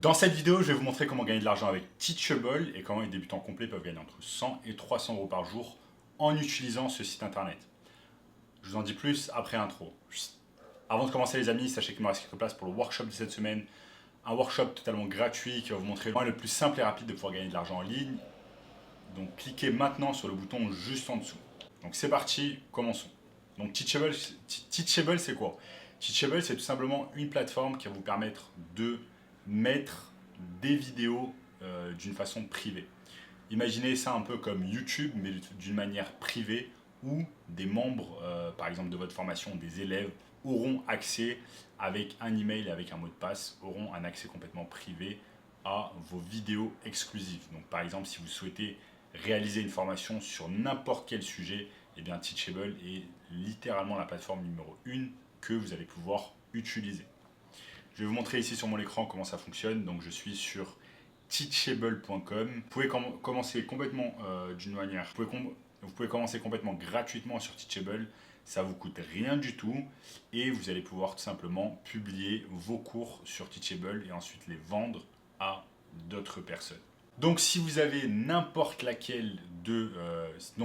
Dans cette vidéo, je vais vous montrer comment gagner de l'argent avec Teachable et comment les débutants complets peuvent gagner entre 100 et 300 euros par jour en utilisant ce site internet. Je vous en dis plus après intro. Avant de commencer les amis, sachez qu'il me reste quelques places pour le workshop de cette semaine. Un workshop totalement gratuit qui va vous montrer le moyen le plus simple et rapide de pouvoir gagner de l'argent en ligne. Donc cliquez maintenant sur le bouton juste en dessous. Donc c'est parti, commençons. Donc Teachable c'est quoi? Teachable c'est tout simplement une plateforme qui va vous permettre de mettre des vidéos d'une façon privée. Imaginez ça un peu comme YouTube, mais d'une manière privée, où des membres, par exemple de votre formation, des élèves, auront accès avec un email et avec un mot de passe, auront un accès complètement privé à vos vidéos exclusives. Donc par exemple, si vous souhaitez réaliser une formation sur n'importe quel sujet, eh bien Teachable est littéralement la plateforme numéro 1 que vous allez pouvoir utiliser. Je vais vous montrer ici sur mon écran comment ça fonctionne. Donc je suis sur teachable.com. Vous pouvez commencer complètement d'une manière. Vous pouvez commencer complètement gratuitement sur Teachable. Ça vous coûte rien du tout et vous allez pouvoir tout simplement publier vos cours sur Teachable et ensuite les vendre à d'autres personnes. Donc si vous avez n'importe laquelle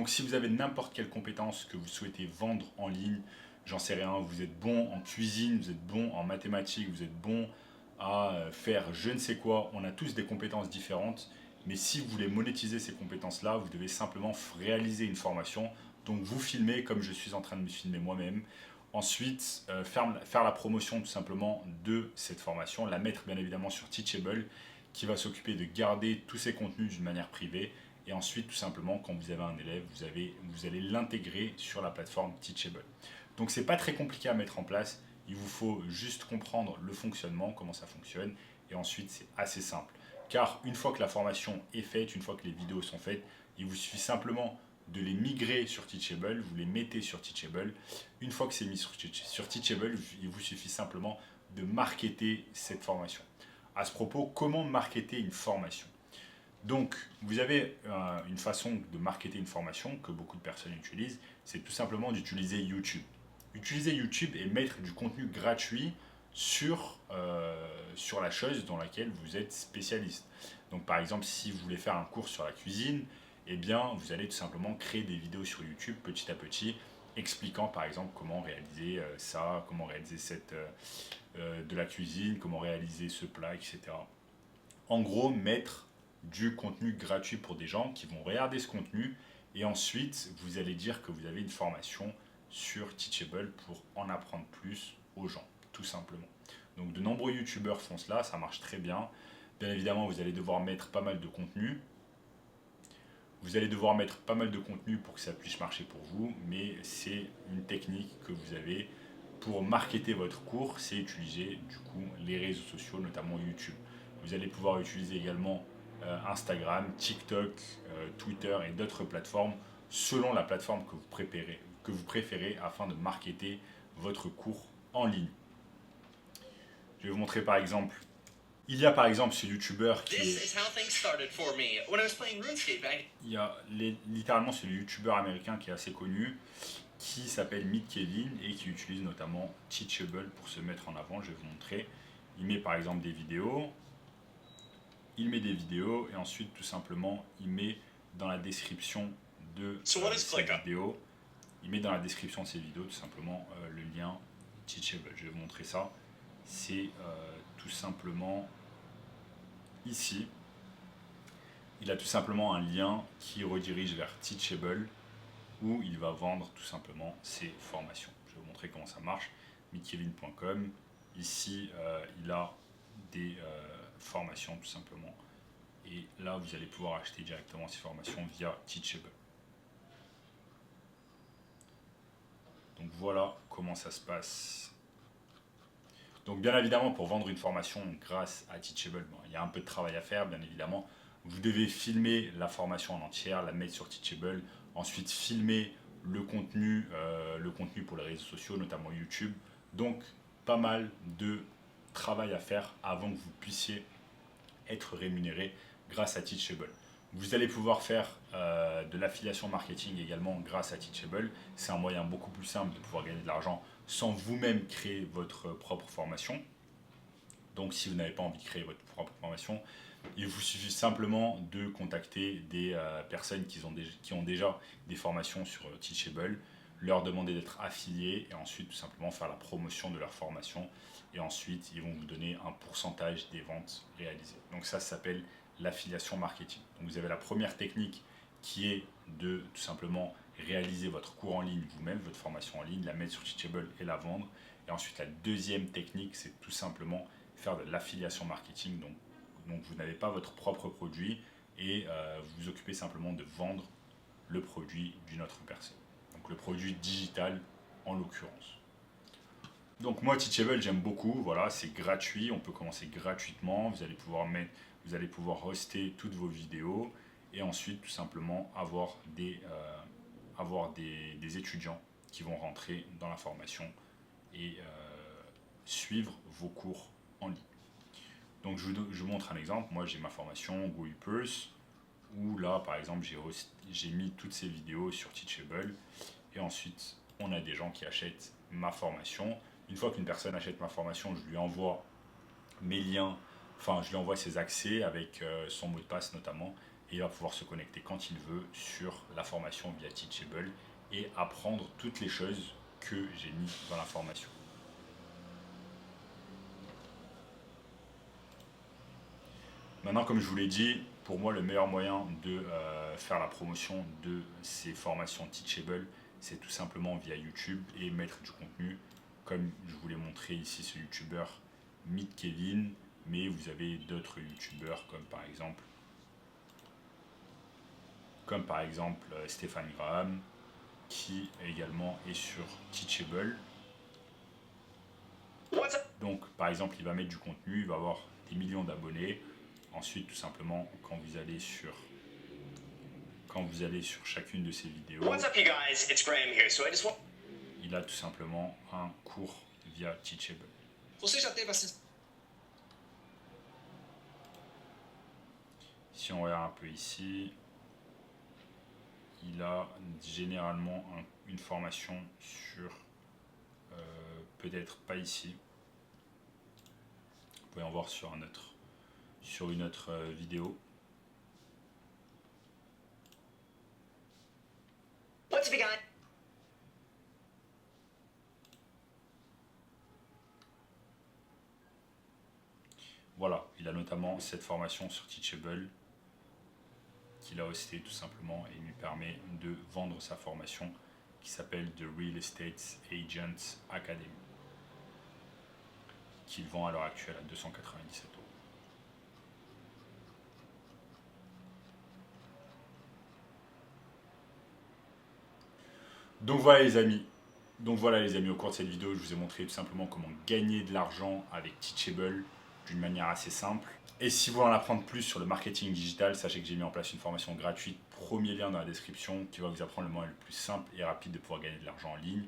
si vous avez n'importe quelle compétence que vous souhaitez vendre en ligne, j'en sais rien, vous êtes bon en cuisine, vous êtes bon en mathématiques, vous êtes bon à faire je ne sais quoi, on a tous des compétences différentes, mais si vous voulez monétiser ces compétences-là, vous devez simplement réaliser une formation, donc vous filmez comme je suis en train de me filmer moi-même, ensuite faire la promotion tout simplement de cette formation, la mettre bien évidemment sur Teachable, qui va s'occuper de garder tous ces contenus d'une manière privée. Et ensuite, tout simplement, quand vous avez un élève, vous allez l'intégrer sur la plateforme Teachable. Donc, c'est pas très compliqué à mettre en place. Il vous faut juste comprendre le fonctionnement, comment ça fonctionne. Et ensuite, c'est assez simple. Car une fois que la formation est faite, une fois que les vidéos sont faites, il vous suffit simplement de les migrer sur Teachable, vous les mettez sur Teachable. Une fois que c'est mis sur Teachable, il vous suffit simplement de marketer cette formation. À ce propos, comment marketer une formation? Donc, vous avez une façon de marketer une formation que beaucoup de personnes utilisent, c'est tout simplement d'utiliser YouTube. Utiliser YouTube et mettre du contenu gratuit sur la chose dans laquelle vous êtes spécialiste. Donc, par exemple, si vous voulez faire un cours sur la cuisine, eh bien, vous allez tout simplement créer des vidéos sur YouTube petit à petit, expliquant par exemple comment réaliser ça, comment réaliser de la cuisine, comment réaliser ce plat, etc. En gros, mettre du contenu gratuit pour des gens qui vont regarder ce contenu et ensuite vous allez dire que vous avez une formation sur Teachable pour en apprendre plus aux gens, tout simplement. Donc de nombreux youtubeurs font cela, ça marche très bien. Bien évidemment, vous allez devoir mettre pas mal de contenu. Vous allez devoir mettre pas mal de contenu pour que ça puisse marcher pour vous, mais c'est une technique que vous avez pour marketer votre cours, c'est utiliser du coup les réseaux sociaux, notamment YouTube. Vous allez pouvoir utiliser également Instagram, TikTok, Twitter et d'autres plateformes selon la plateforme que vous préférez afin de marketer votre cours en ligne. Je vais vous montrer par exemple. Il y a par exemple ce youtubeur qui est. Il y a littéralement ce youtubeur américain qui est assez connu, qui s'appelle Meet Kevin et qui utilise notamment Teachable pour se mettre en avant. Je vais vous montrer. Il met par exemple des vidéos. Il met des vidéos et ensuite tout simplement il met dans la description de ces vidéos. Il met dans la description de ces vidéos tout simplement le lien Teachable. Je vais vous montrer ça. C'est tout simplement ici. Il a tout simplement un lien qui redirige vers Teachable où il va vendre tout simplement ses formations. Je vais vous montrer comment ça marche. meetkevin.com. Ici, il a des formations tout simplement. Et là, vous allez pouvoir acheter directement ces formations via Teachable. Donc voilà comment ça se passe. Donc bien évidemment, pour vendre une formation grâce à Teachable, bon, il y a un peu de travail à faire, bien évidemment. Vous devez filmer la formation en entière, la mettre sur Teachable, ensuite filmer le contenu pour les réseaux sociaux, notamment YouTube. Donc pas mal de travail à faire avant que vous puissiez être rémunéré grâce à Teachable. Vous allez pouvoir faire de l'affiliation marketing également grâce à Teachable. C'est un moyen beaucoup plus simple de pouvoir gagner de l'argent sans vous-même créer votre propre formation. Donc si vous n'avez pas envie de créer votre propre formation, il vous suffit simplement de contacter des personnes qui ont déjà des formations sur Teachable, leur demander d'être affiliés et ensuite tout simplement faire la promotion de leur formation. Et ensuite, ils vont vous donner un pourcentage des ventes réalisées. Donc ça s'appelle l'affiliation marketing. Donc vous avez la première technique qui est de tout simplement réaliser votre cours en ligne vous-même, votre formation en ligne, la mettre sur Teachable et la vendre. Et ensuite, la deuxième technique, c'est tout simplement faire de l'affiliation marketing. Donc vous n'avez pas votre propre produit et vous vous occupez simplement de vendre le produit d'une autre personne. Donc le produit digital en l'occurrence. Donc moi Teachable j'aime beaucoup, voilà, c'est gratuit, on peut commencer gratuitement, vous allez pouvoir hoster toutes vos vidéos et ensuite tout simplement avoir des étudiants qui vont rentrer dans la formation et suivre vos cours en ligne. Donc je vous montre un exemple, moi j'ai ma formation GoUpers où là par exemple j'ai mis toutes ces vidéos sur Teachable et ensuite on a des gens qui achètent ma formation. Une fois qu'une personne achète ma formation, je lui envoie mes liens, enfin je lui envoie ses accès avec son mot de passe notamment et il va pouvoir se connecter quand il veut sur la formation via Teachable et apprendre toutes les choses que j'ai mis dans la formation. Maintenant, comme je vous l'ai dit, pour moi, le meilleur moyen de faire la promotion de ces formations Teachable, c'est tout simplement via YouTube et mettre du contenu. Comme je vous l'ai montré ici, ce YouTuber Meet Kevin, mais vous avez d'autres YouTubeurs comme par exemple Stéphane Graham, qui également est sur Teachable. Donc, par exemple, il va mettre du contenu, il va avoir des millions d'abonnés. Ensuite, tout simplement, quand vous allez sur chacune de ces vidéos, il a tout simplement un cours via Teachable. Si on regarde un peu ici, il a généralement une formation sur, peut-être pas ici, vous pouvez en voir sur une autre vidéo. Voilà, il a notamment cette formation sur Teachable qu'il a hosté tout simplement et lui permet de vendre sa formation qui s'appelle The Real Estate Agent Academy, qu'il vend à l'heure actuelle à 297 €. Donc voilà les amis, au cours de cette vidéo, je vous ai montré tout simplement comment gagner de l'argent avec Teachable d'une manière assez simple. Et si vous voulez en apprendre plus sur le marketing digital, sachez que j'ai mis en place une formation gratuite, premier lien dans la description, qui va vous apprendre le moyen le plus simple et rapide de pouvoir gagner de l'argent en ligne.